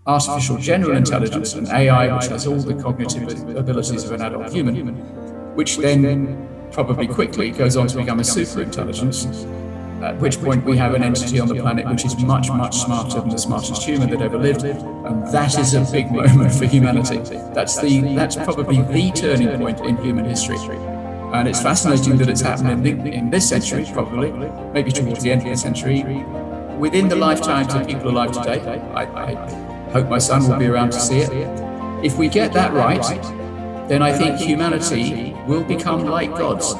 artificial general intelligence and AI, which has all the cognitive abilities of an adult human, which then probably quickly goes on to become a superintelligence, at which point we have an entity on the planet which is much, much smarter than the smartest human that ever lived. And that is a big moment for humanity. That's probably the turning point in human history. And it's fascinating that it's happened in this century, probably, maybe towards the end of the century, within the lifetimes of people alive today. I hope my son will be around to see it. If we get that right, then I think humanity will become like gods.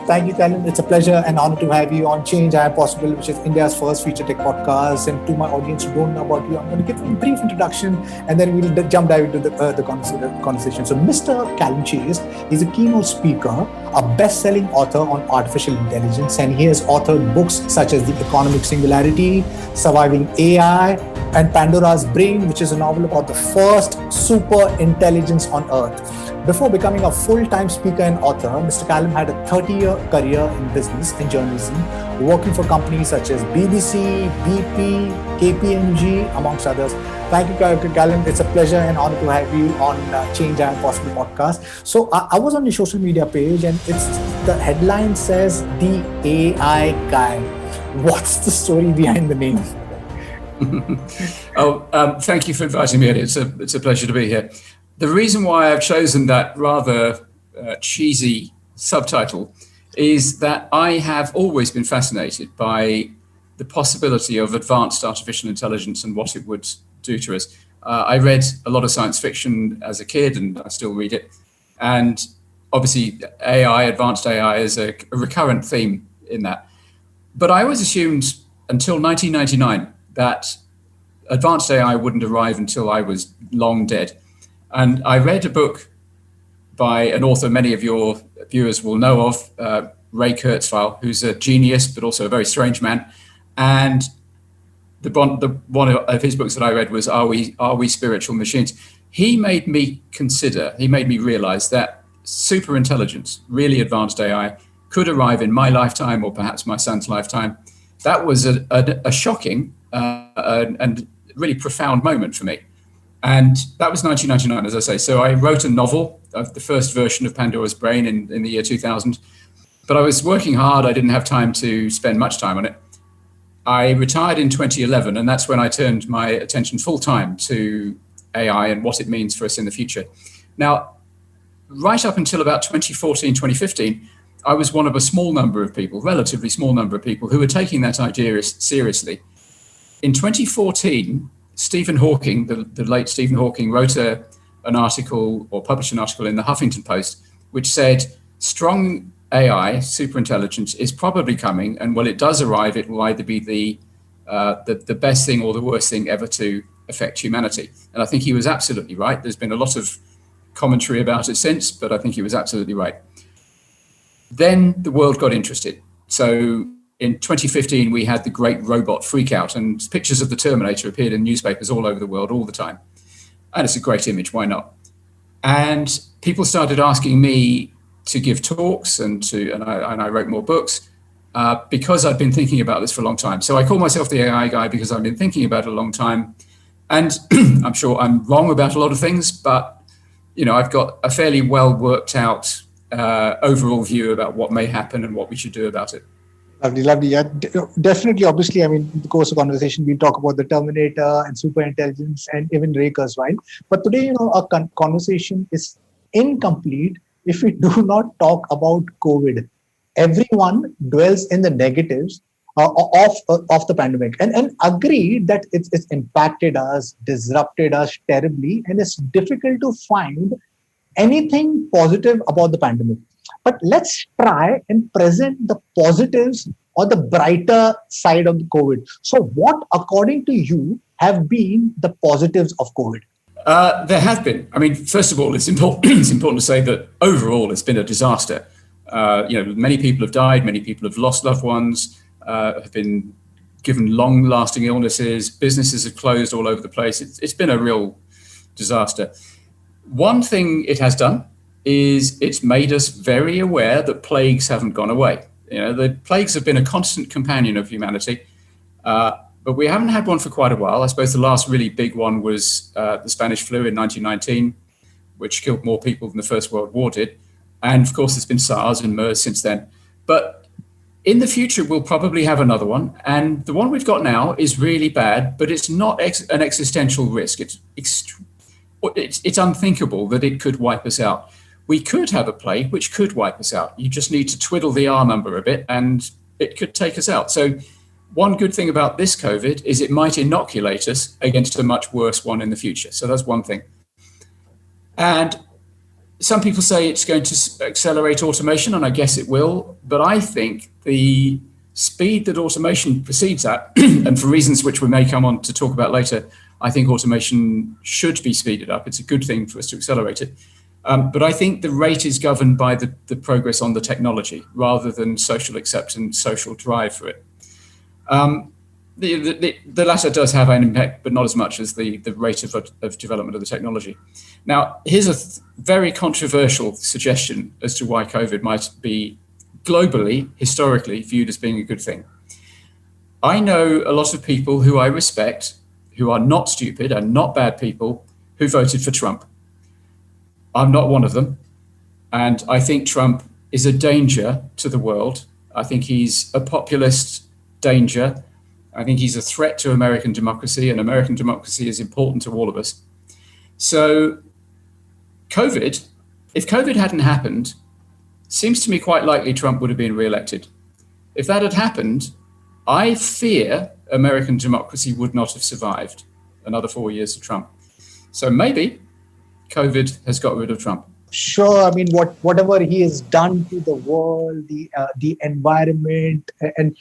Thank you, Calum. It's a pleasure and honor to have you on Change I Am Possible, which is India's first feature tech podcast. And to my audience who don't know about you, I'm going to give a brief introduction and then we'll dive into the conversation. So Mr. Calum Chace is a keynote speaker, a best-selling author on artificial intelligence, and he has authored books such as The Economic Singularity, Surviving AI, and Pandora's Brain, which is a novel about the first super intelligence on Earth. Before becoming a full-time speaker and author, Mr. Calum had a 30-year career in business and journalism, working for companies such as BBC, BP, KPMG, amongst others. Thank you, Calum. It's a pleasure and honor to have you on Change I Am Possible podcast. So I was on your social media page, and the headline says, "The AI Guy." What's the story behind the name? Thank you for inviting me, Eddie. It's a pleasure to be here. The reason why I've chosen that rather cheesy subtitle is that I have always been fascinated by the possibility of advanced artificial intelligence and what it would do to us. I read a lot of science fiction as a kid, and I still read it. And obviously AI, advanced AI, is a recurrent theme in that. But I always assumed until 1999 that advanced AI wouldn't arrive until I was long dead. And I read a book by an author many of your viewers will know of, Ray Kurzweil, who's a genius, but also a very strange man. And one of his books that I read was Are We Spiritual Machines? He made me realize that superintelligence, really advanced AI, could arrive in my lifetime or perhaps my son's lifetime. That was a shocking and really profound moment for me. And that was 1999, as I say. So I wrote a novel of the first version of Pandora's Brain in the year 2000. But I was working hard. I didn't have time to spend much time on it. I retired in 2011, and that's when I turned my attention full time to AI and what it means for us in the future. Now, right up until about 2014, 2015, I was one of a small number of people, relatively small number of people, who were taking that idea seriously. In 2014, Stephen Hawking, the late Stephen Hawking, wrote an article or published an article in the Huffington Post, which said strong AI, superintelligence, is probably coming, and when it does arrive, it will either be the best thing or the worst thing ever to affect humanity. And I think he was absolutely right. There's been a lot of commentary about it since, but I think he was absolutely right. Then the world got interested. So in 2015, we had the great robot freakout, and pictures of the Terminator appeared in newspapers all over the world all the time. And it's a great image, why not? And people started asking me to give talks, and I wrote more books because I'd been thinking about this for a long time. So I call myself the AI guy because I've been thinking about it a long time. And I'm sure I'm wrong about a lot of things, but I've got a fairly well worked out overall view about what may happen and what we should do about it. Lovely. Yeah, definitely. Obviously, in the course of conversation, we'll talk about the Terminator and superintelligence and even Ray Kurzweil. But today, our conversation is incomplete if we do not talk about COVID. Everyone dwells in the negatives of the pandemic and agree that it's impacted us, disrupted us terribly, and it's difficult to find anything positive about the pandemic. But let's try and present the positives or the brighter side of the COVID. So what, according to you, have been the positives of COVID? There have been. First of all, it's important to say that overall it's been a disaster. Many people have died, many people have lost loved ones, have been given long-lasting illnesses, businesses have closed all over the place. It's been a real disaster. One thing it has done is it's made us very aware that plagues haven't gone away. The plagues have been a constant companion of humanity. but we haven't had one for quite a while. I suppose the last really big one was the Spanish flu in 1919, which killed more people than the First World War did. And of course, there's been SARS and MERS since then. But in the future, we'll probably have another one. And the one we've got now is really bad, but it's not an existential risk. It's unthinkable that it could wipe us out. We could have a plague which could wipe us out. You just need to twiddle the R number a bit and it could take us out. So one good thing about this COVID is it might inoculate us against a much worse one in the future. So that's one thing. And some people say it's going to accelerate automation, and I guess it will. But I think the speed that automation proceeds at, and for reasons which we may come on to talk about later, I think automation should be speeded up. It's a good thing for us to accelerate it. But I think the rate is governed by the progress on the technology rather than social acceptance, social drive for it. The latter does have an impact, but not as much as the rate of development of the technology. Now, here's a very controversial suggestion as to why COVID might be globally, historically, viewed as being a good thing. I know a lot of people who I respect, who are not stupid and not bad people, who voted for Trump. I'm not one of them. And I think Trump is a danger to the world. I think he's a populist danger. I think he's a threat to American democracy, and American democracy is important to all of us. So if COVID hadn't happened, seems to me quite likely Trump would have been re-elected. If that had happened, I fear American democracy would not have survived another 4 years of Trump. So maybe COVID has got rid of Trump. Sure. I mean, whatever he has done to the world, the environment, and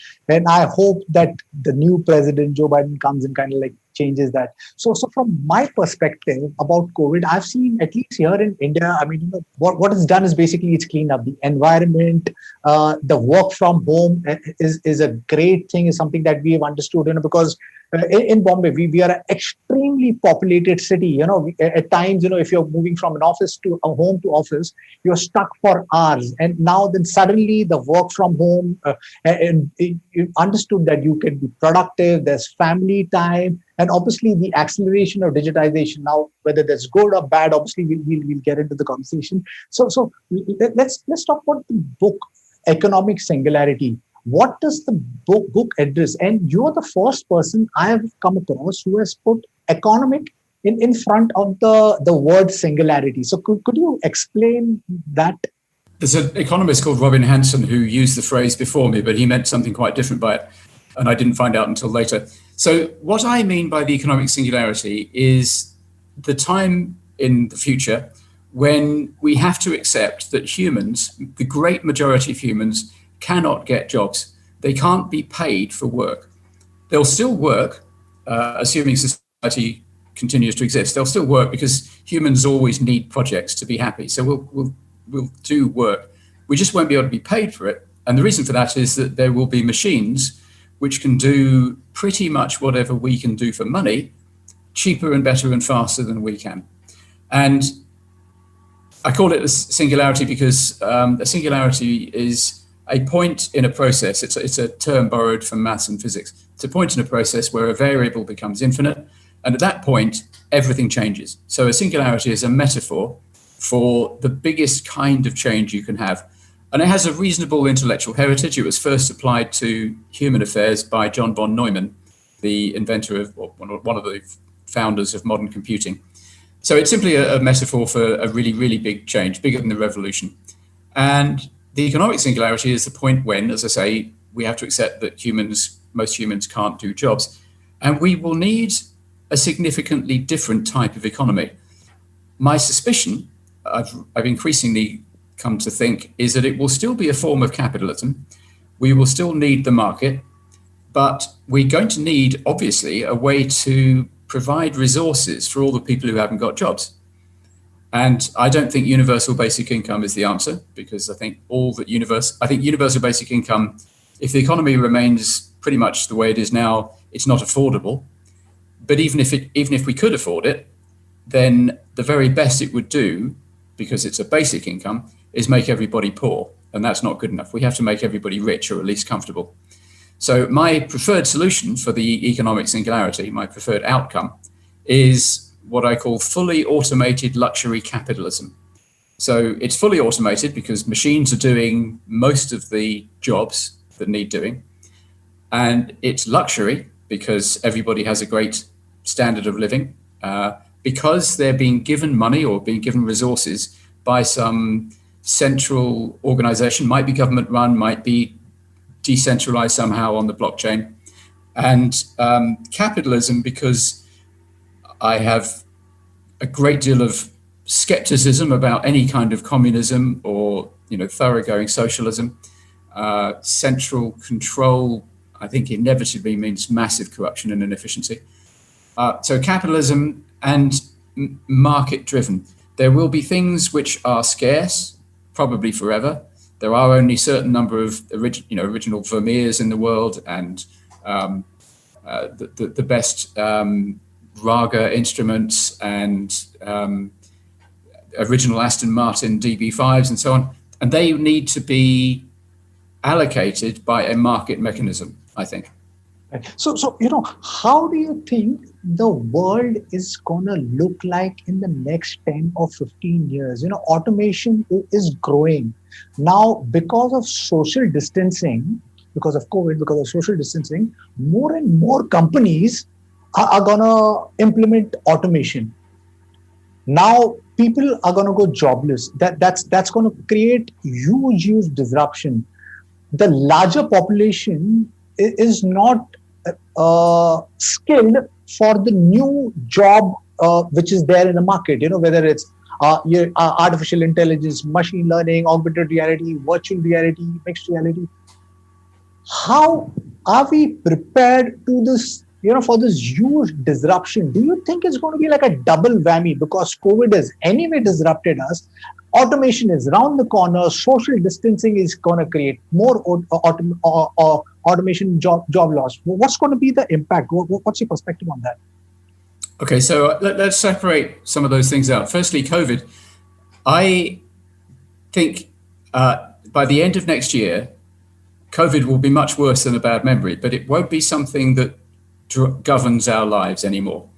I hope that the new president, Joe Biden, comes and kind of like changes that. So from my perspective about COVID, I've seen, at least here in India, I mean, what it's done is basically it's cleaned up the environment. The work from home is a great thing, is something that we have understood, because in Bombay, we are an extremely populated city. At times, if you're moving from an office to a home to office, you're stuck for hours. And now then suddenly the work from home, and you understood that you can be productive, there's family time, and obviously the acceleration of digitization. Now, whether that's good or bad, obviously we'll get into the conversation. So let's talk about the book, Economic Singularity. What does the book address? And you're the first person I have come across who has put economic in front of the word singularity. So could you explain that? There's an economist called Robin Hanson who used the phrase before me, but he meant something quite different by it, and I didn't find out until later. So what I mean by the economic singularity is the time in the future when we have to accept that humans, the great majority of humans, cannot get jobs. They can't be paid for work. They'll still work, assuming society continues to exist. They'll still work because humans always need projects to be happy. So we'll do work. We just won't be able to be paid for it. And the reason for that is that there will be machines which can do pretty much whatever we can do for money, cheaper and better and faster than we can. And I call it a singularity because a singularity is a point in a process. It's a term borrowed from maths and physics. It's a point in a process where a variable becomes infinite. And at that point, everything changes. So a singularity is a metaphor for the biggest kind of change you can have. And it has a reasonable intellectual heritage. It was first applied to human affairs by John von Neumann, the inventor of, or one of the founders of modern computing. So it's simply a metaphor for a really, really big change, bigger than the revolution. And the economic singularity is the point when, as I say, we have to accept that most humans can't do jobs. And we will need a significantly different type of economy. My suspicion, I've increasingly come to think, is that it will still be a form of capitalism. We will still need the market, but we're going to need, obviously, a way to provide resources for all the people who haven't got jobs. And I don't think universal basic income is the answer, because I think universal basic income, if the economy remains pretty much the way it is now, it's not affordable. But even if we could afford it, then the very best it would do, because it's a basic income, is make everybody poor. And that's not good enough. We have to make everybody rich, or at least comfortable. So my preferred solution for the economic singularity, my preferred outcome, is what I call fully automated luxury capitalism. So it's fully automated because machines are doing most of the jobs that need doing. And it's luxury because everybody has a great standard of living, because they're being given money or being given resources by some central organization, might be government run, might be decentralized somehow on the blockchain. And capitalism, because I have a great deal of skepticism about any kind of communism or thoroughgoing socialism. Central control, I think, inevitably means massive corruption and inefficiency. So capitalism and market-driven. There will be things which are scarce, probably forever. There are only a certain number of original Vermeers in the world, and the best Raga instruments and original Aston Martin DB5s and so on. And they need to be allocated by a market mechanism, I think. So how do you think the world is going to look like in the next 10 or 15 years? Automation is growing. Now, because of social distancing, because of COVID, because of social distancing, more and more companies are going to implement automation. Now, people are going to go jobless. That's going to create huge disruption. The larger population is not skilled for the new job which is there in the market, whether it's artificial intelligence, machine learning, augmented reality, virtual reality, mixed reality. How are we prepared to this, for this huge disruption? Do you think it's going to be like a double whammy because COVID has anyway disrupted us? Automation is around the corner. Social distancing is going to create more automation job loss. What's going to be the impact? What's your perspective on that? Okay, so let's separate some of those things out. Firstly, COVID. I think by the end of next year, COVID will be much worse than a bad memory, but it won't be something that governs our lives anymore.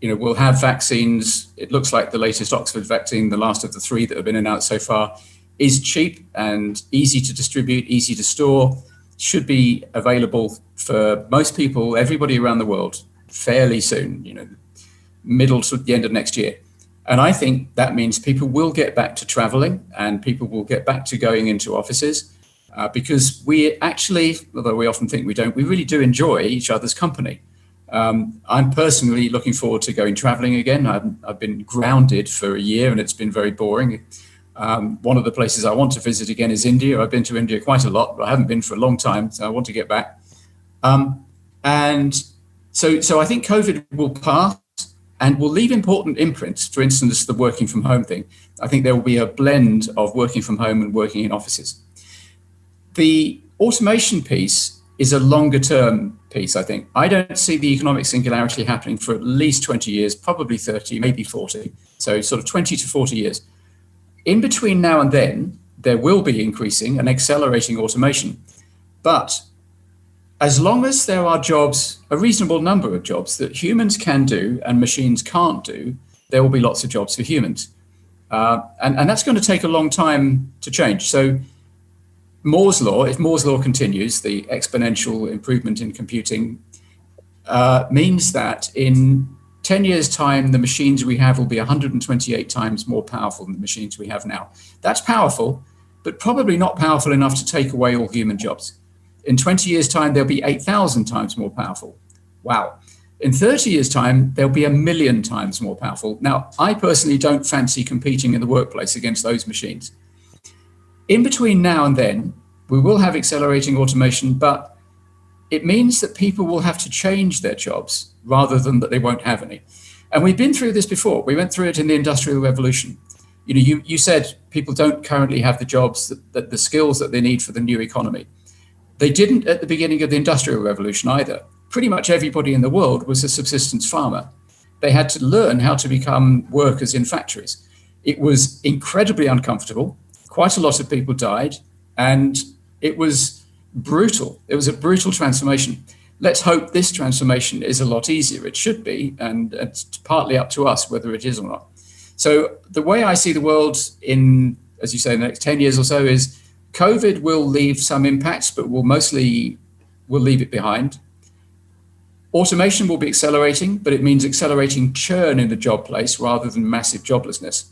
We'll have vaccines. It looks like the latest Oxford vaccine, the last of the 3 that have been announced so far, is cheap and easy to distribute, easy to store, should be available for most people, everybody around the world, fairly soon, middle to the end of next year. And I think that means people will get back to traveling and people will get back to going into offices because we actually, although we often think we don't, we really do enjoy each other's company. I'm personally looking forward to going traveling again. I've been grounded for a year and it's been very boring. One of the places I want to visit again is India. I've been to India quite a lot, but I haven't been for a long time, so I want to get back. And so I think COVID will pass and will leave important imprints. For instance, the working from home thing. I think there will be a blend of working from home and working in offices. The automation piece is a longer term piece, I think. I don't see the economic singularity happening for at least 20 years, probably 30, maybe 40. So sort of 20 to 40 years. In between now and then, there will be increasing and accelerating automation. But as long as there are jobs, a reasonable number of jobs that humans can do and machines can't do, there will be lots of jobs for humans. And that's going to take a long time to change. So Moore's law, if Moore's law continues, the exponential improvement in computing means that in 10 years' time, the machines we have will be 128 times more powerful than the machines we have now. That's powerful, but probably not powerful enough to take away all human jobs. In 20 years' time, they'll be 8,000 times more powerful. Wow. In 30 years' time, they'll be 1 million times more powerful. Now, I personally don't fancy competing in the workplace against those machines. In between now and then, we will have accelerating automation, but it means that people will have to change their jobs rather than that they won't have any. And we've been through this before. We went through it in the Industrial Revolution. You said people don't currently have the jobs, that the skills that they need for the new economy. They didn't at the beginning of the Industrial Revolution either. Pretty much everybody in the world was a subsistence farmer. They had to learn how to become workers in factories. It was incredibly uncomfortable. Quite a lot of people died, and it was brutal. It was a brutal transformation. Let's hope this transformation is a lot easier. It should be, and it's partly up to us whether it is or not. So the way I see the world in, as you say, the next 10 years or so is COVID will leave some impacts, but we'll leave it behind. Automation will be accelerating, but it means accelerating churn in the job place rather than massive joblessness.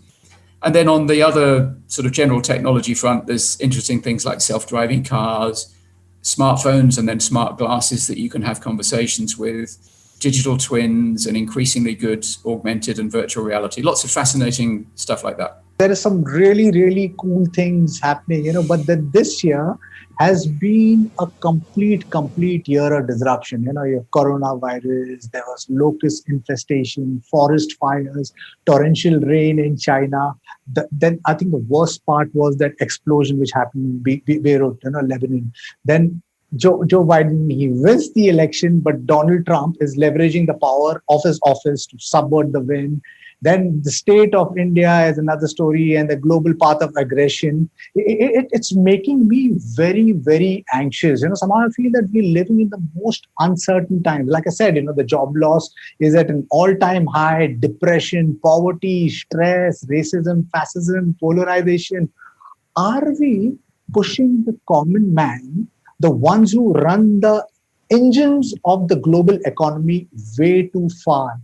And then on the other sort of general technology front, there's interesting things like self-driving cars, smartphones, and then smart glasses that you can have conversations with, digital twins, and increasingly good augmented and virtual reality. Lots of fascinating stuff like that. There is some really, really cool things happening, but then this year has been a complete year of disruption. You have coronavirus, there was locust infestation, forest fires, torrential rain in China. Then I think the worst part was that explosion which happened in Beirut, Lebanon. Then Joe Biden, he wins the election, but Donald Trump is leveraging the power of his office to subvert the win. Then the state of India is another story, and the global path of aggression. It's making me very, very anxious. Somehow I feel that we're living in the most uncertain times. Like I said, the job loss is at an all-time high. Depression, poverty, stress, racism, fascism, polarization. Are we pushing the common man, the ones who run the engines of the global economy, way too far?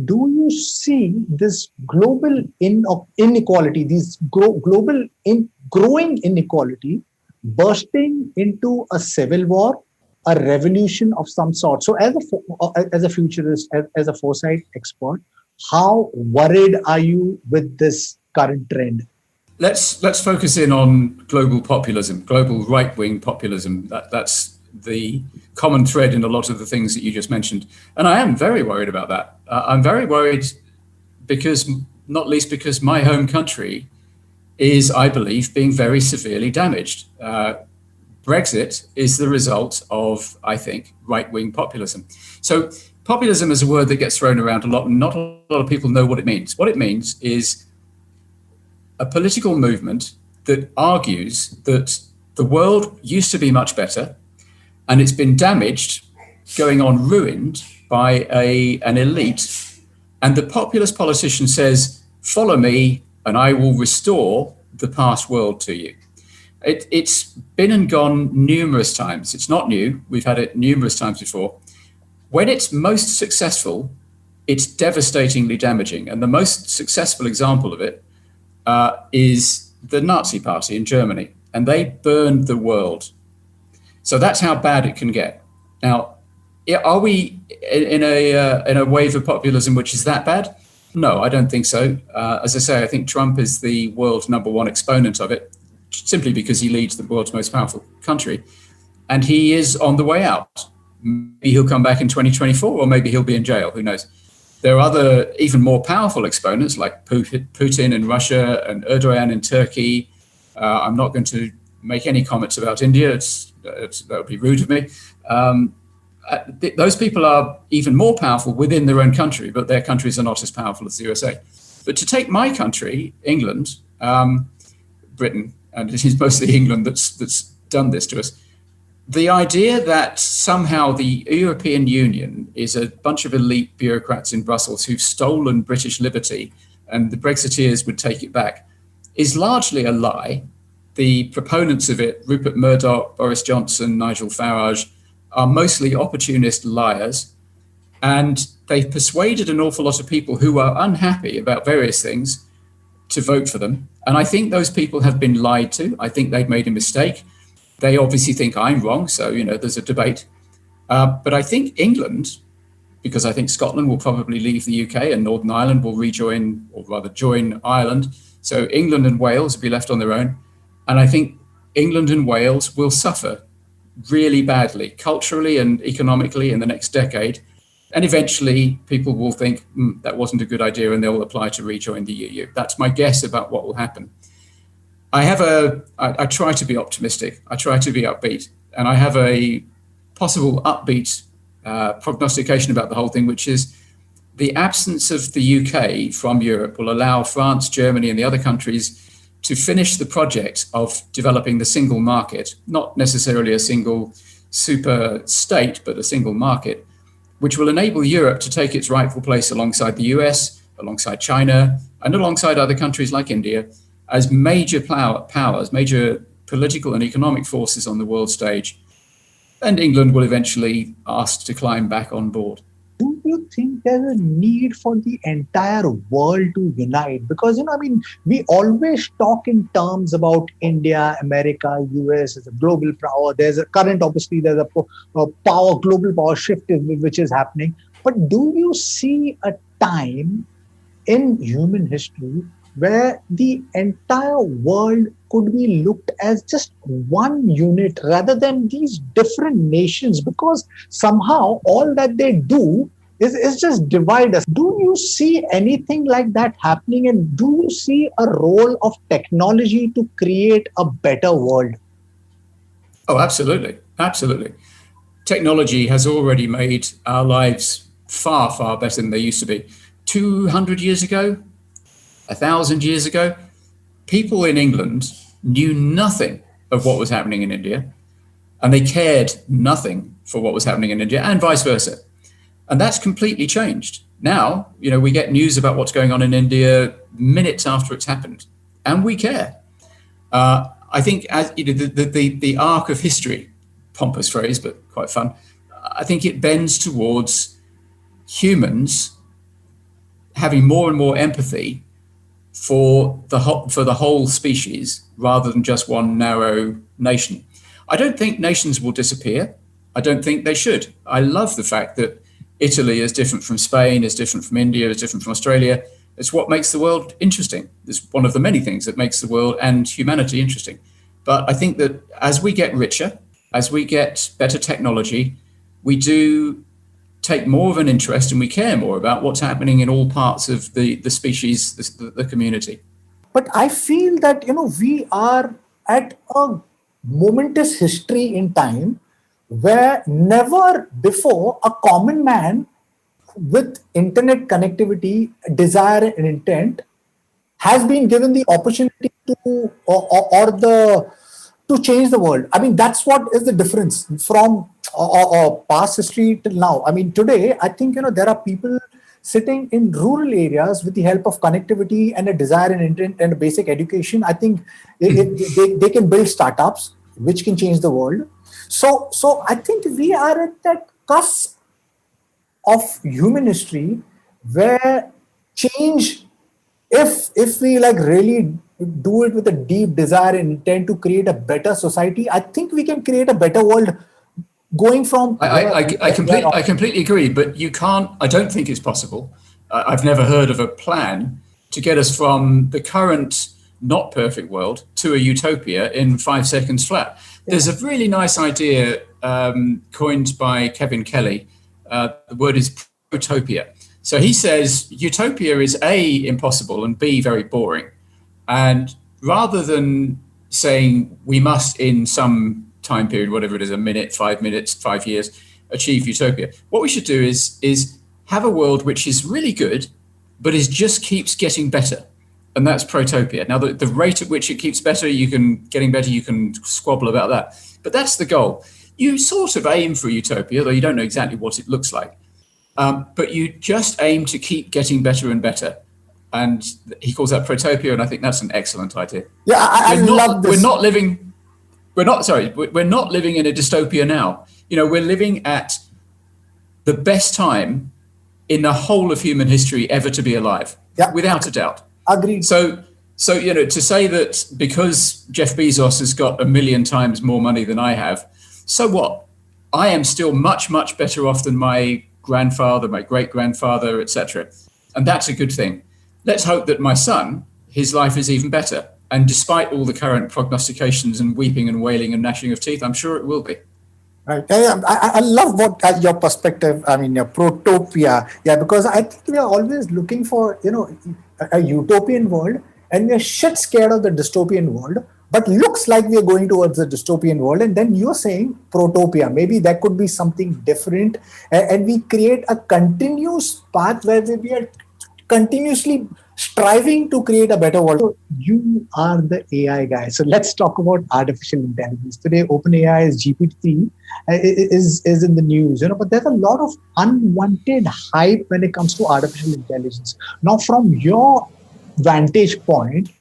Do you see this global inequality, this global growing inequality bursting into a civil war, a revolution of some sort? So as a futurist, as a foresight expert, how worried are you with this current trend? Let's focus in on global populism, global right-wing populism. That's the common thread in a lot of the things that you just mentioned. And I am very worried about that. I'm very worried not least because my home country is, I believe, being very severely damaged. Brexit is the result of, I think, right-wing populism. So populism is a word that gets thrown around a lot, and not a lot of people know what it means. What it means is a political movement that argues that the world used to be much better, and it's been damaged, going on ruined by an elite. And the populist politician says, follow me and I will restore the past world to you. It's been and gone numerous times. It's not new. We've had it numerous times before. When it's most successful, it's devastatingly damaging. And the most successful example of it is the Nazi Party in Germany. And they burned the world. So that's how bad it can get. Now, are we in a wave of populism which is that bad? No, I don't think so. As I say, I think Trump is the world's #1 exponent of it, simply because he leads the world's most powerful country. And he is on the way out. Maybe he'll come back in 2024, or maybe he'll be in jail. Who knows? There are other, even more powerful exponents like Putin in Russia and Erdogan in Turkey. I'm not going to make any comments about India. That would be rude of me. Those people are even more powerful within their own country, but their countries are not as powerful as the USA. But to take my country, England, Britain, and it is mostly England that's done this to us, the idea that somehow the European Union is a bunch of elite bureaucrats in Brussels who've stolen British liberty and the Brexiteers would take it back is largely a lie. The proponents of it, Rupert Murdoch, Boris Johnson, Nigel Farage, are mostly opportunist liars. And they've persuaded an awful lot of people who are unhappy about various things to vote for them. And I think those people have been lied to. I think they've made a mistake. They obviously think I'm wrong. So, there's a debate. But I think England, because I think Scotland will probably leave the UK and Northern Ireland will rejoin, or rather join Ireland. So England and Wales will be left on their own. And I think England and Wales will suffer really badly, culturally and economically, in the next decade. And eventually people will think that wasn't a good idea and they'll apply to rejoin the EU. That's my guess about what will happen. I try to be optimistic. I try to be upbeat. And I have a possible upbeat prognostication about the whole thing, which is the absence of the UK from Europe will allow France, Germany, and the other countries to finish the project of developing the single market, not necessarily a single super state, but a single market, which will enable Europe to take its rightful place alongside the US, alongside China, and alongside other countries like India as major powers, major political and economic forces on the world stage. And England will eventually ask to climb back on board. Do you think there's a need for the entire world to unite? Because, we always talk in terms about India, America, US as a global power. There's a current, obviously, there's a global power shift which is happening. But do you see a time in human history where the entire world could be looked as just one unit rather than these different nations? Because somehow all that they do is just divide us. Do you see anything like that happening? And do you see a role of technology to create a better world? Oh, absolutely. Absolutely. Technology has already made our lives far, far better than they used to be. 200 years ago, 1,000 years ago, people in England knew nothing of what was happening in India, and they cared nothing for what was happening in India, and vice versa. And that's completely changed. Now, we get news about what's going on in India minutes after it's happened, and we care. I think as the arc of history, pompous phrase, but quite fun, I think it bends towards humans having more and more empathy for the whole species rather than just one narrow nation. I don't think nations will disappear. I don't think they should. I love the fact that Italy is different from Spain, is different from India, is different from Australia. It's what makes the world interesting. It's one of the many things that makes the world and humanity interesting. But I think that as we get richer, as we get better technology, we do take more of an interest and we care more about what's happening in all parts of the species, the community. But I feel that, we are at a momentous history in time where never before a common man with internet connectivity, desire and intent has been given the opportunity to change the world. That's what is the difference from past history till now. Today, I think, there are people sitting in rural areas with the help of connectivity and a desire and intent and a basic education. I think they can build startups which can change the world. So I think we are at that cusp of human history where change, if we really do it with a deep desire and intent to create a better society, I think we can create a better world going from... I completely agree, but you can't, I don't think it's possible. I've never heard of a plan to get us from the current not perfect world to a utopia in 5 seconds flat. There's a really nice idea coined by Kevin Kelly. The word is Protopia. So he says utopia is A, impossible, and B, very boring. And rather than saying we must in some time period, whatever it is, a minute, 5 minutes, 5 years, achieve utopia, what we should do is have a world which is really good, but just keeps getting better. And that's Protopia. Now, the rate at which it keeps better, you can squabble about that. But that's the goal. You sort of aim for utopia, though you don't know exactly what it looks like. But you just aim to keep getting better and better. And he calls that Protopia, and I think that's an excellent idea. Yeah, I love this. We're not living in a dystopia now. We're living at the best time in the whole of human history ever to be alive, without a doubt. Agreed. So to say that because Jeff Bezos has got 1 million times more money than I have, so what? I am still much, much better off than my grandfather, my great-grandfather, etc. And that's a good thing. Let's hope that my son, his life is even better. And despite all the current prognostications and weeping and wailing and gnashing of teeth, I'm sure it will be. Right. I love your perspective. Your Protopia. Yeah, because I think we are always looking for, a utopian world, and we're shit scared of the dystopian world, but looks like we're going towards the dystopian world. And then you're saying Protopia. Maybe that could be something different. And we create a continuous path where we are continuously striving to create a better world. So you are the AI guy. So let's talk about artificial intelligence. Today, OpenAI is GPT is in the news, but there's a lot of unwanted hype when it comes to artificial intelligence. Now, from your vantage point,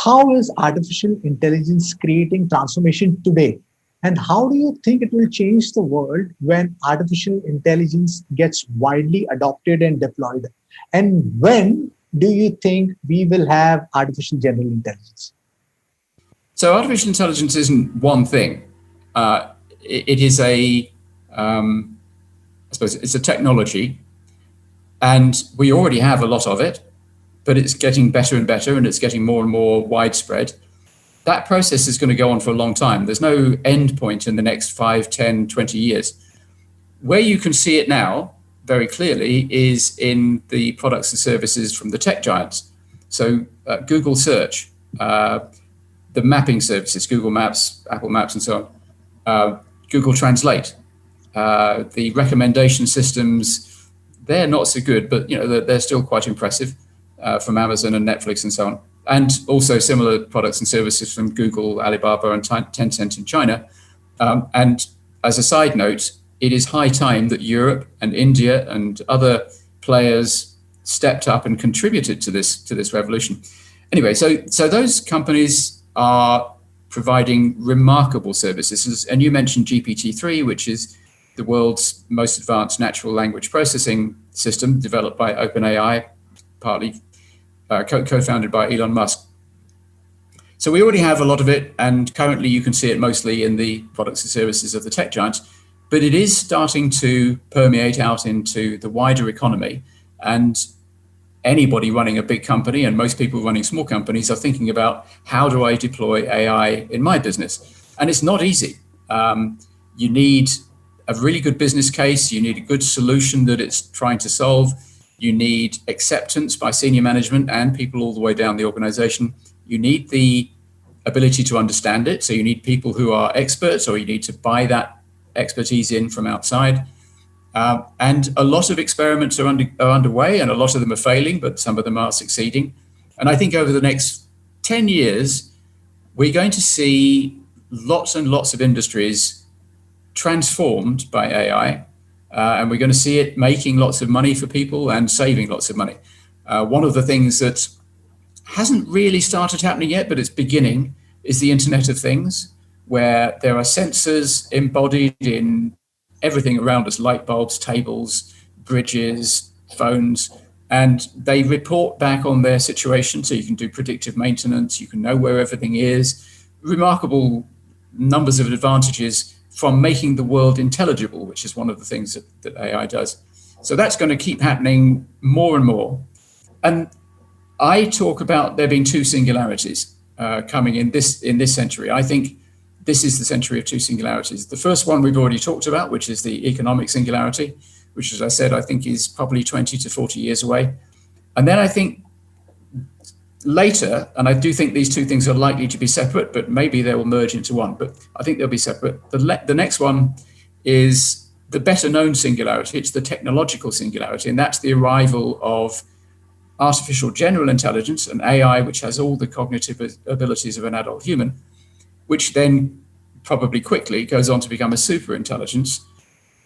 how is artificial intelligence creating transformation today? And how do you think it will change the world when artificial intelligence gets widely adopted and deployed? And when do you think we will have artificial general intelligence? So artificial intelligence isn't one thing. It is I suppose it's a technology, and we already have a lot of it, but it's getting better and better, and it's getting more and more widespread. That process is going to go on for a long time. There's no end point in the next 5, 10, 20 years. Where you can see it now very clearly is in the products and services from the tech giants. So Google Search, the mapping services, Google Maps, Apple Maps, and so on, Google Translate, the recommendation systems, they're not so good, but they're still quite impressive from Amazon and Netflix and so on. And also similar products and services from Google, Alibaba, and Tencent in China. And as a side note, it is high time that Europe and India and other players stepped up and contributed to this revolution. Anyway, so those companies are providing remarkable services. And you mentioned GPT-3, which is the world's most advanced natural language processing system developed by OpenAI, partly co-founded by Elon Musk. So we already have a lot of it, and currently you can see it mostly in the products and services of the tech giants, but it is starting to permeate out into the wider economy. And anybody running a big company, and most people running small companies, are thinking about, how do I deploy AI in my business? And it's not easy. You need a really good business case. You need a good solution that it's trying to solve. You need acceptance by senior management and people all the way down the organization. You need the ability to understand it. So you need people who are experts, or you need to buy that expertise in from outside. And a lot of experiments are underway, and a lot of them are failing, but some of them are succeeding. And I think over the next 10 years, we're going to see lots and lots of industries transformed by AI. And we're going to see it making lots of money for people and saving lots of money. One of the things that hasn't really started happening yet, but it's beginning, is the Internet of Things, where there are sensors embodied in everything around us: light bulbs, tables, bridges, phones, and they report back on their situation. So you can do predictive maintenance, you can know where everything is. Remarkable numbers of advantages from making the world intelligible, which is one of the things that AI does. So that's going to keep happening more and more. And I talk about there being two singularities coming in this century. I think this is the century of two singularities. The first one we've already talked about, which is the economic singularity, which, as I said, I think is probably 20 to 40 years away. And then I think later, and I do think these two things are likely to be separate, but maybe they will merge into one, but I think they'll be separate. The next one is the better known singularity. It's the technological singularity, and that's the arrival of artificial general intelligence, an AI which has all the cognitive abilities of an adult human, which then probably quickly goes on to become a superintelligence,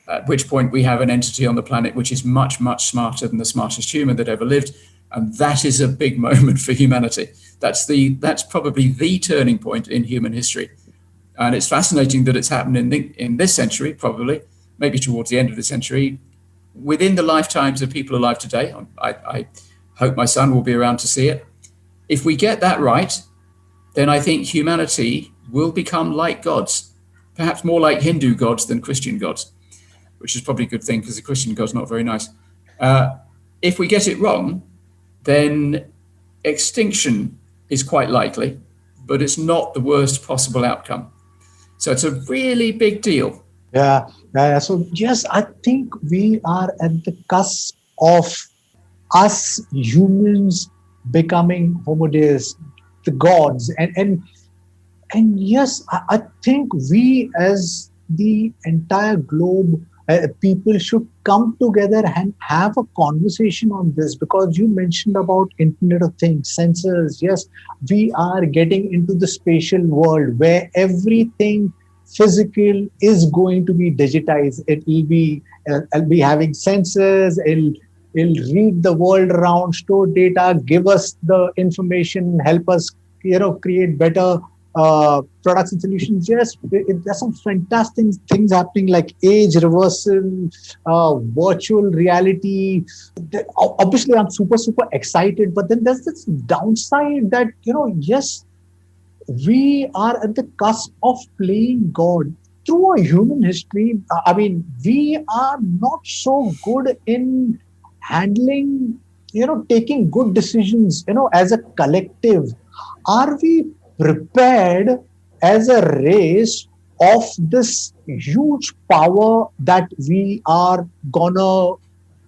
at which point we have an entity on the planet which is much, much smarter than the smartest human that ever lived. And that is a big moment for humanity. That's probably the turning point in human history. And it's fascinating that it's happened in this century, probably, maybe towards the end of the century, within the lifetimes of people alive today. I hope my son will be around to see it. If we get that right, then I think humanity will become like gods, perhaps more like Hindu gods than Christian gods, which is probably a good thing because the Christian God's not very nice. If we get it wrong, then extinction is quite likely, but it's not the worst possible outcome. So it's a really big deal. Yeah. So yes, I think we are at the cusp of us humans becoming Homo Deus, the gods, and yes, I think we as the entire globe People should come together and have a conversation on this, because you mentioned about Internet of Things, sensors. Yes, we are getting into the spatial world where everything physical is going to be digitized. It'll be having sensors. It'll read the world around, store data, give us the information, help us, create better products and solutions. Yes, there's some fantastic things happening, like age reversal, virtual reality. Obviously, I'm super excited, but then there's this downside that, yes, we are at the cusp of playing God. Through our human history, I mean, we are not so good in handling, taking good decisions, as a collective. Are we prepared as a race of this huge power that we are gonna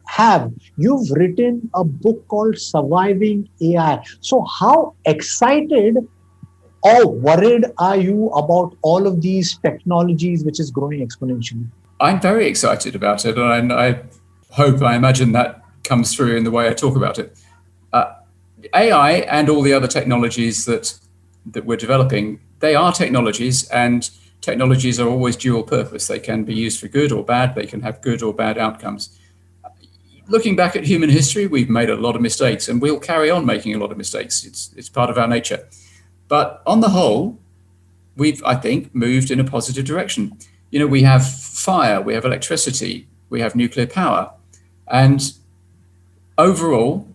have? You've written a book called Surviving AI. So how excited or worried are you about all of these technologies which is growing exponentially? I'm very excited about it, and I imagine that comes through in the way I talk about it. AI and all the other technologies that we're developing, they are technologies, and technologies are always dual purpose. They can be used for good or bad. They can have good or bad outcomes. Looking back at human history, we've made a lot of mistakes, and we'll carry on making a lot of mistakes. It's part of our nature. But on the whole, we've, I think, moved in a positive direction. We have fire, we have electricity, we have nuclear power. And overall,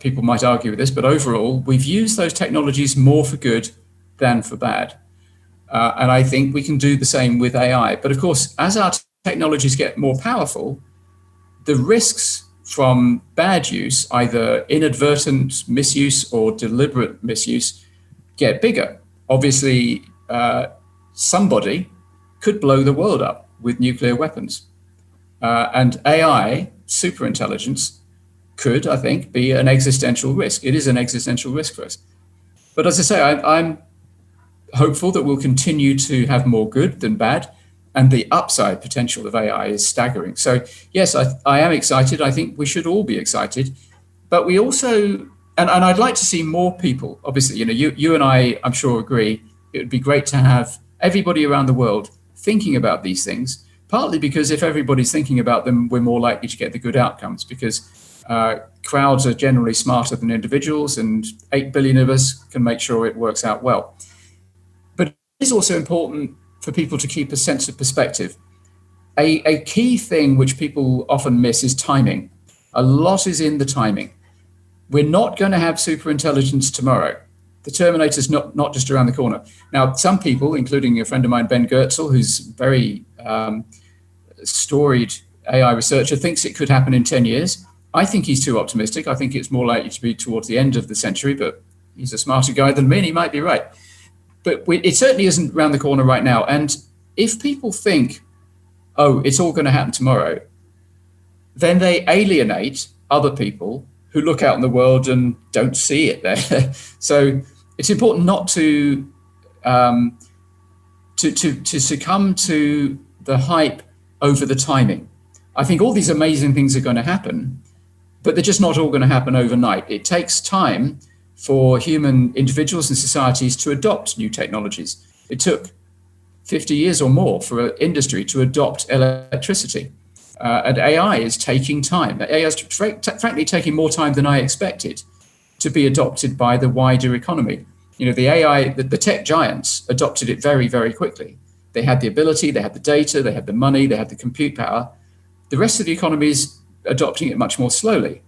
people might argue with this, but overall, we've used those technologies more for good than for bad. And I think we can do the same with AI. But of course, as our technologies get more powerful, the risks from bad use, either inadvertent misuse or deliberate misuse, get bigger. Obviously, somebody could blow the world up with nuclear weapons. And AI, superintelligence, could, I think, be an existential risk. It is an existential risk for us. But as I say, I'm hopeful that we'll continue to have more good than bad, and the upside potential of AI is staggering. So yes, I am excited. I think we should all be excited, but we also, and I'd like to see more people, obviously, you and I'm sure agree, it would be great to have everybody around the world thinking about these things, partly because if everybody's thinking about them, we're more likely to get the good outcomes, because crowds are generally smarter than individuals, and 8 billion of us can make sure it works out well. But it is also important for people to keep a sense of perspective. A key thing which people often miss is timing. A lot is in the timing. We're not going to have superintelligence tomorrow. The Terminator's not just around the corner. Now, some people, including a friend of mine, Ben Goertzel, who's very storied AI researcher, thinks it could happen in 10 years. I think he's too optimistic. I think it's more likely to be towards the end of the century, but he's a smarter guy than me, and he might be right. But it certainly isn't around the corner right now. And if people think, oh, it's all going to happen tomorrow, then they alienate other people who look out in the world and don't see it there. So it's important not to succumb to the hype over the timing. I think all these amazing things are going to happen, but they're just not all going to happen overnight. It takes time for human individuals and societies to adopt new technologies. It took 50 years or more for industry to adopt electricity. And AI is taking time. AI is frankly taking more time than I expected to be adopted by the wider economy. The AI, the tech giants adopted it very, very quickly. They had the ability, they had the data, they had the money, they had the compute power. The rest of the economy is adopting it much more slowly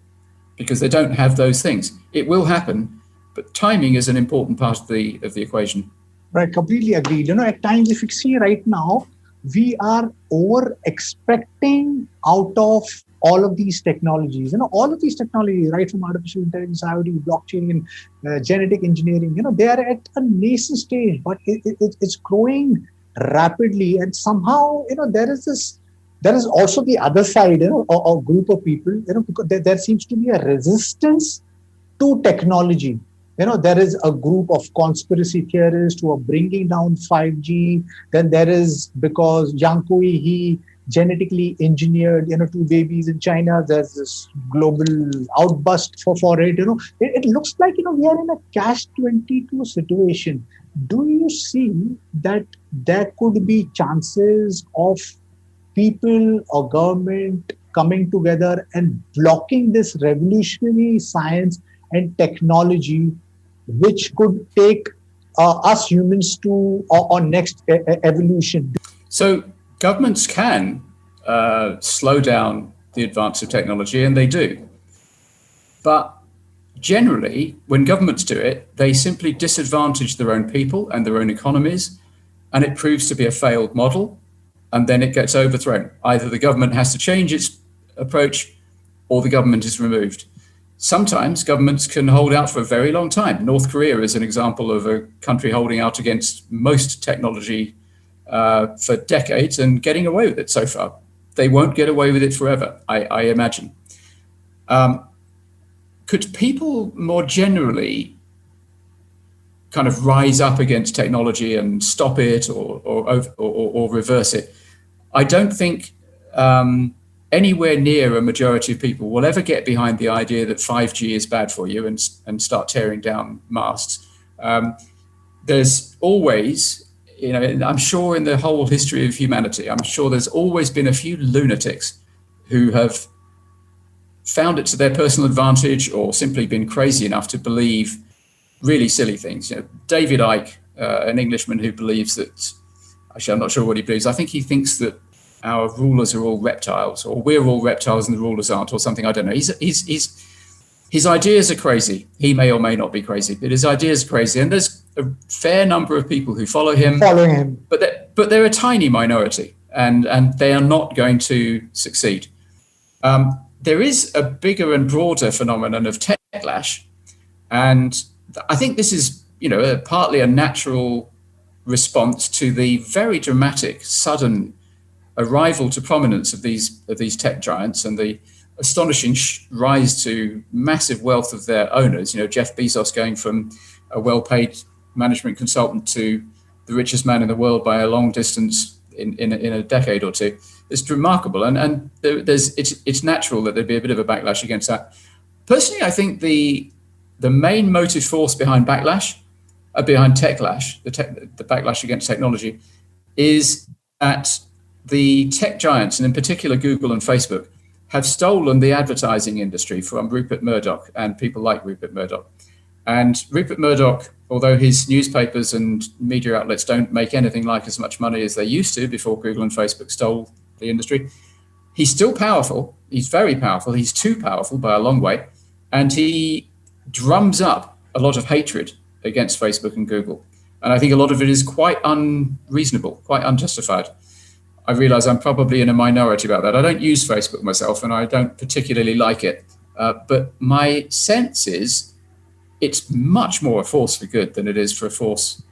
because they don't have those things. It will happen, but timing is an important part of the equation. Right, completely agreed. At times, if you see right now, we are over expecting out of all of these technologies. All of these technologies, right from artificial intelligence, IoT, blockchain, genetic engineering, they are at a nascent stage, but it's growing rapidly. And somehow, there is also the other side, a group of people, because there seems to be a resistance to technology. There is a group of conspiracy theorists who are bringing down 5G. Then there is, because Yang Kui, genetically engineered, two babies in China. There's this global outburst for it. It looks like, we are in a catch-22 situation. Do you see that there could be chances of people or government coming together and blocking this revolutionary science and technology, which could take us humans to our next evolution? So governments can slow down the advance of technology, and they do. But generally, when governments do it, they simply disadvantage their own people and their own economies, and it proves to be a failed model, and then it gets overthrown. Either the government has to change its approach, or the government is removed. Sometimes governments can hold out for a very long time. North Korea is an example of a country holding out against most technology for decades and getting away with it so far. They won't get away with it forever, I imagine. Could people more generally kind of rise up against technology and stop it or reverse it? I don't think anywhere near a majority of people will ever get behind the idea that 5G is bad for you and start tearing down masts. There's always, I'm sure in the whole history of humanity, I'm sure there's always been a few lunatics who have found it to their personal advantage or simply been crazy enough to believe really silly things. David Icke, an Englishman who believes that, actually I'm not sure what he believes, I think he thinks that our rulers are all reptiles, or we're all reptiles and the rulers aren't, or something, I don't know. His ideas are crazy. He may or may not be crazy, but his ideas are crazy. And there's a fair number of people who follow him. But they're a tiny minority, and they are not going to succeed. There is a bigger and broader phenomenon of techlash, and I think this is, partly a natural response to the very dramatic, sudden arrival to prominence of these tech giants and the astonishing rise to massive wealth of their owners. Jeff Bezos going from a well-paid management consultant to the richest man in the world by a long distance in a decade or two. It's remarkable, and it's natural that there'd be a bit of a backlash against that. Personally, I think the main motive force behind techlash, the backlash against technology, is that the tech giants, and in particular Google and Facebook, have stolen the advertising industry from Rupert Murdoch and people like Rupert Murdoch. And Rupert Murdoch, although his newspapers and media outlets don't make anything like as much money as they used to before Google and Facebook stole the industry, he's still powerful. He's very powerful. He's too powerful by a long way. And he drums up a lot of hatred against Facebook and Google. And I think a lot of it is quite unreasonable, quite unjustified. I realize I'm probably in a minority about that. I don't use Facebook myself, and I don't particularly like it. But my sense is it's much more a force for good than it is force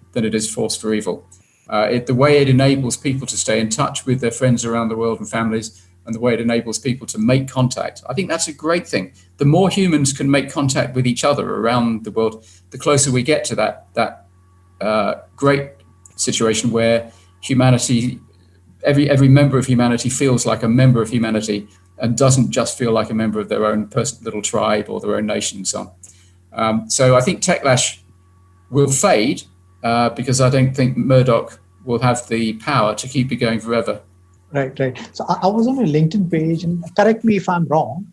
for evil. The way it enables people to stay in touch with their friends around the world and families, and the way it enables people to make contact, I think that's a great thing. The more humans can make contact with each other around the world, the closer we get to that great situation where humanity, every member of humanity feels like a member of humanity and doesn't just feel like a member of their own little tribe or their own nation and so on. So I think techlash will fade because I don't think Murdoch will have the power to keep it going forever. Right. So I was on a LinkedIn page, and correct me if I'm wrong,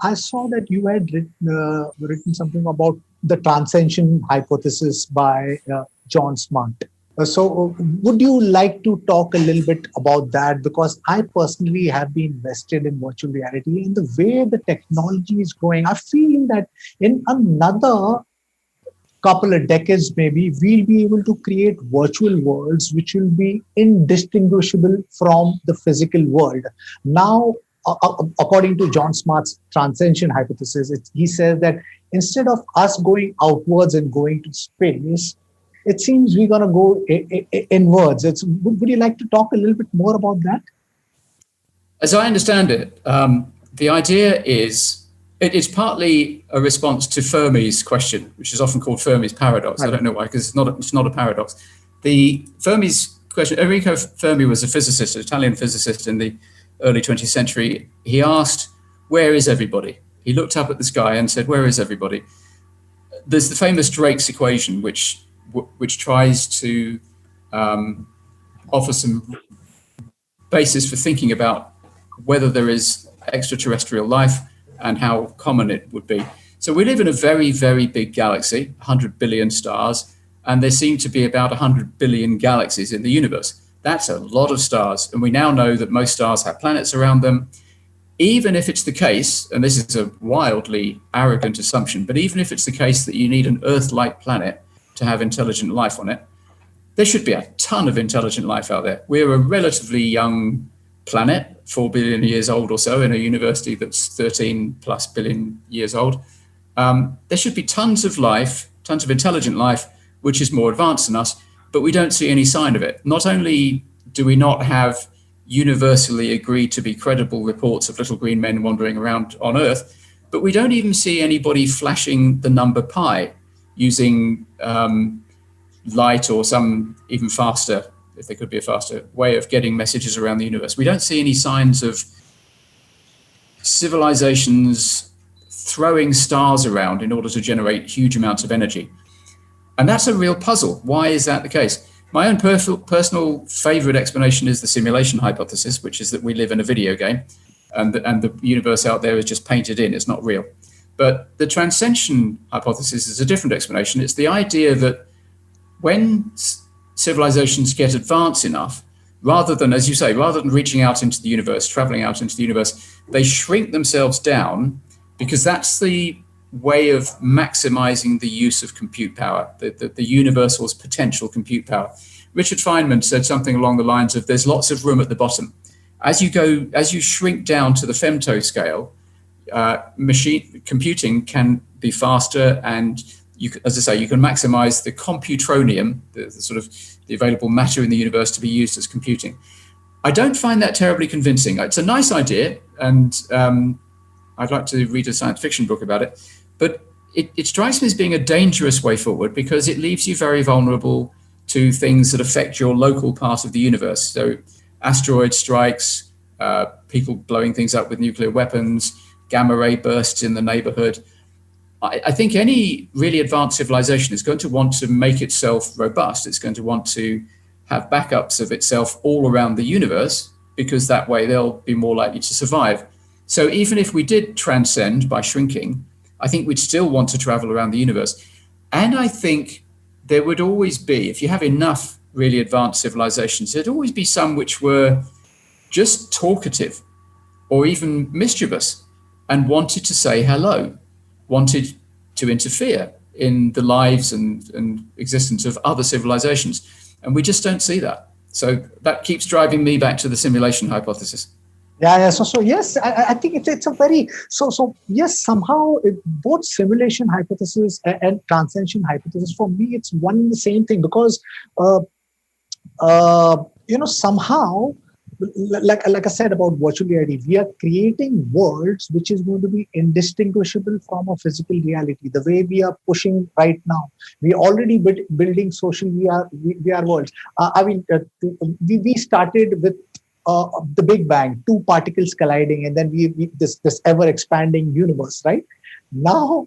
I saw that you had written something about the Transcendent Hypothesis by John Smart. So would you like to talk a little bit about that? Because I personally have been invested in virtual reality, and the way the technology is growing, I feel that in another couple of decades, maybe we'll be able to create virtual worlds which will be indistinguishable from the physical world. Now, according to John Smart's Transcendent Hypothesis, he says that instead of us going outwards and going to space, it seems we're going to go inwards. Would you like to talk a little bit more about that? As I understand it, the idea is, it's partly a response to Fermi's question, which is often called Fermi's paradox. I don't know why, because it's not a paradox. The Fermi's question, Enrico Fermi was a physicist, an Italian physicist in the early 20th century, he asked, where is everybody? He looked up at the sky and said, where is everybody? There's the famous Drake's equation, which tries to offer some basis for thinking about whether there is extraterrestrial life and how common it would be. So we live in a very, very big galaxy, 100 billion stars, and there seem to be about 100 billion galaxies in the universe. That's a lot of stars. And we now know that most stars have planets around them. Even if it's the case, and this is a wildly arrogant assumption, but even if it's the case that you need an Earth-like planet to have intelligent life on it, there should be a ton of intelligent life out there. We're a relatively young planet, 4 billion years old or so, in a university that's 13 plus billion years old. There should be tons of life, tons of intelligent life, which is more advanced than us, but we don't see any sign of it. Not only do we not have universally agreed to be credible reports of little green men wandering around on Earth, but we don't even see anybody flashing the number pi using light or some even faster, if there could be a faster way of getting messages around the universe. We don't see any signs of civilizations throwing stars around in order to generate huge amounts of energy. And that's a real puzzle. Why is that the case? My own personal favorite explanation is the simulation hypothesis, which is that we live in a video game and the universe out there is just painted in, it's not real. But the transcendent hypothesis is a different explanation. It's the idea that when civilizations get advanced enough, rather than, as you say, rather than reaching out into the universe, traveling out into the universe, they shrink themselves down because that's the way of maximizing the use of compute power, the universal's potential compute power. Richard Feynman said something along the lines of, there's lots of room at the bottom. As you shrink down to the femto scale, machine computing can be faster, and you, as I say, you can maximize the computronium, the sort of the available matter in the universe to be used as computing. I don't find that terribly convincing. It's a nice idea, and I'd like to read a science fiction book about it, but it strikes me as being a dangerous way forward because it leaves you very vulnerable to things that affect your local part of the universe. So asteroid strikes, people blowing things up with nuclear weapons, gamma ray bursts in the neighborhood. I think any really advanced civilization is going to want to make itself robust. It's going to want to have backups of itself all around the universe, because that way they'll be more likely to survive. So even if we did transcend by shrinking, I think we'd still want to travel around the universe. And I think there would always be, if you have enough really advanced civilizations, there'd always be some which were just talkative or even mischievous and wanted to say hello, wanted to interfere in the lives and existence of other civilizations. And we just don't see that. So that keeps driving me back to the simulation hypothesis. Yeah. So yes, I think it's a very so yes. Somehow, both simulation hypothesis and transcendent hypothesis, for me, it's one and the same thing, because somehow, like I said about virtual reality, we are creating worlds which is going to be indistinguishable from a physical reality. The way we are pushing right now, we are already building social VR worlds. We started with the Big Bang, two particles colliding, and then we this ever expanding universe, right? Now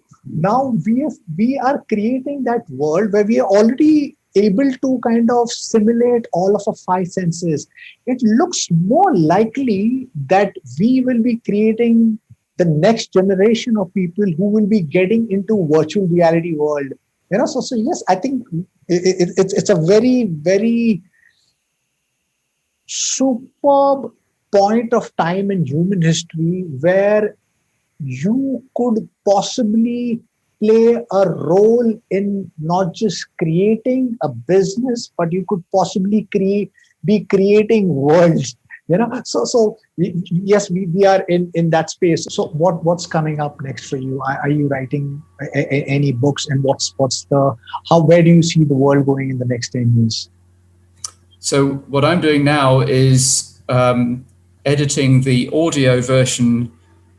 we are creating that world where we are already able to kind of simulate all of our five senses. It looks more likely that we will be creating the next generation of people who will be getting into virtual reality world. So yes, I think it's a very, very superb point of time in human history where you could possibly play a role in not just creating a business, but you could possibly be creating worlds. So yes, we are in that space. So what's coming up next for you? Are you writing any books, and where do you see the world going in the next 10 years? So what I'm doing now is editing the audio version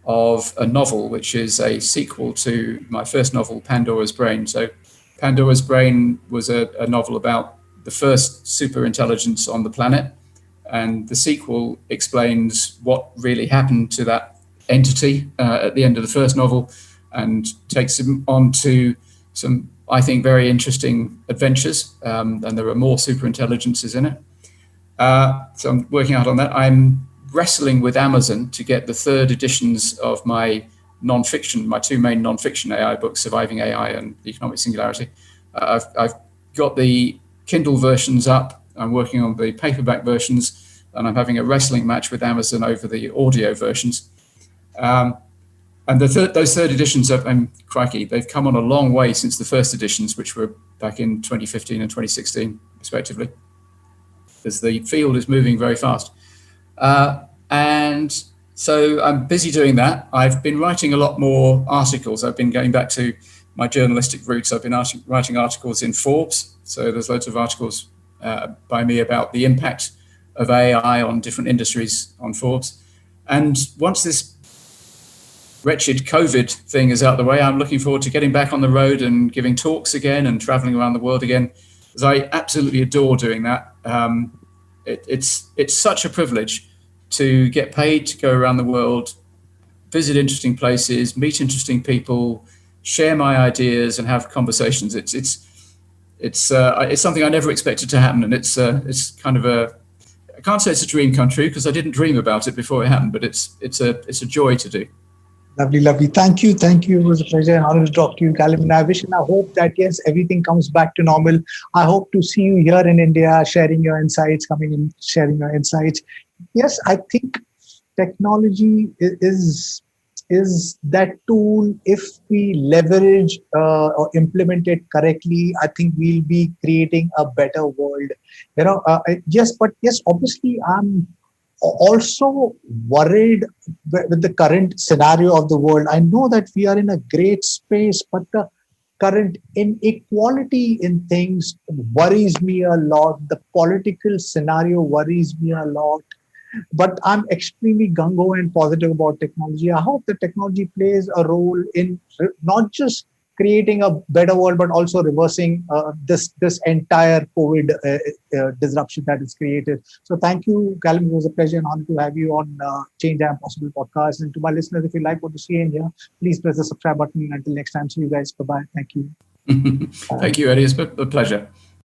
of a novel, which is a sequel to my first novel, Pandora's Brain. So Pandora's Brain was a novel about the first superintelligence on the planet. and the sequel explains what really happened to that entity at the end of the first novel, and takes him on to some, I think, very interesting adventures. And there are more superintelligences in it. So I'm working out on that. I'm wrestling with Amazon to get the third editions of my non-fiction, my two main non-fiction AI books, Surviving AI and Economic Singularity. I've got the Kindle versions up. I'm working on the paperback versions, and I'm having a wrestling match with Amazon over the audio versions. And those third editions, crikey, they've come on a long way since the first editions, which were back in 2015 and 2016, respectively, because the field is moving very fast. And so I'm busy doing that. I've been writing a lot more articles. I've been going back to my journalistic roots. I've been writing articles in Forbes. So there's loads of articles by me about the impact of AI on different industries on Forbes. And once this wretched COVID thing is out of the way, I'm looking forward to getting back on the road and giving talks again and traveling around the world again, because I absolutely adore doing that. It's such a privilege to get paid to go around the world, visit interesting places, meet interesting people, share my ideas, and have conversations. It's something I never expected to happen, and it's kind of I can't say it's a dream come true because I didn't dream about it before it happened, but it's a joy to do. Lovely. Thank you. It was a pleasure and honor to talk to you, Calum. And I wish and I hope that, yes, everything comes back to normal. I hope to see you here in India, sharing your insights, coming in, sharing your insights. Yes, I think technology is that tool. If we leverage or implement it correctly, I think we'll be creating a better world. Yes, obviously, I'm also worried with the current scenario of the world. I know that we are in a great space, but the current inequality in things worries me a lot. The political scenario worries me a lot. But I'm extremely gung-ho and positive about technology. I hope the technology plays a role in not just creating a better world, but also reversing this entire COVID disruption that is created. So thank you, Calum. It was a pleasure and honor to have you on Change I Am Possible podcast. And to my listeners, if you like what you see in here, please press the subscribe button. Until next time, see you guys. Bye-bye. Thank you. Thank you, Eddie. It's been a pleasure.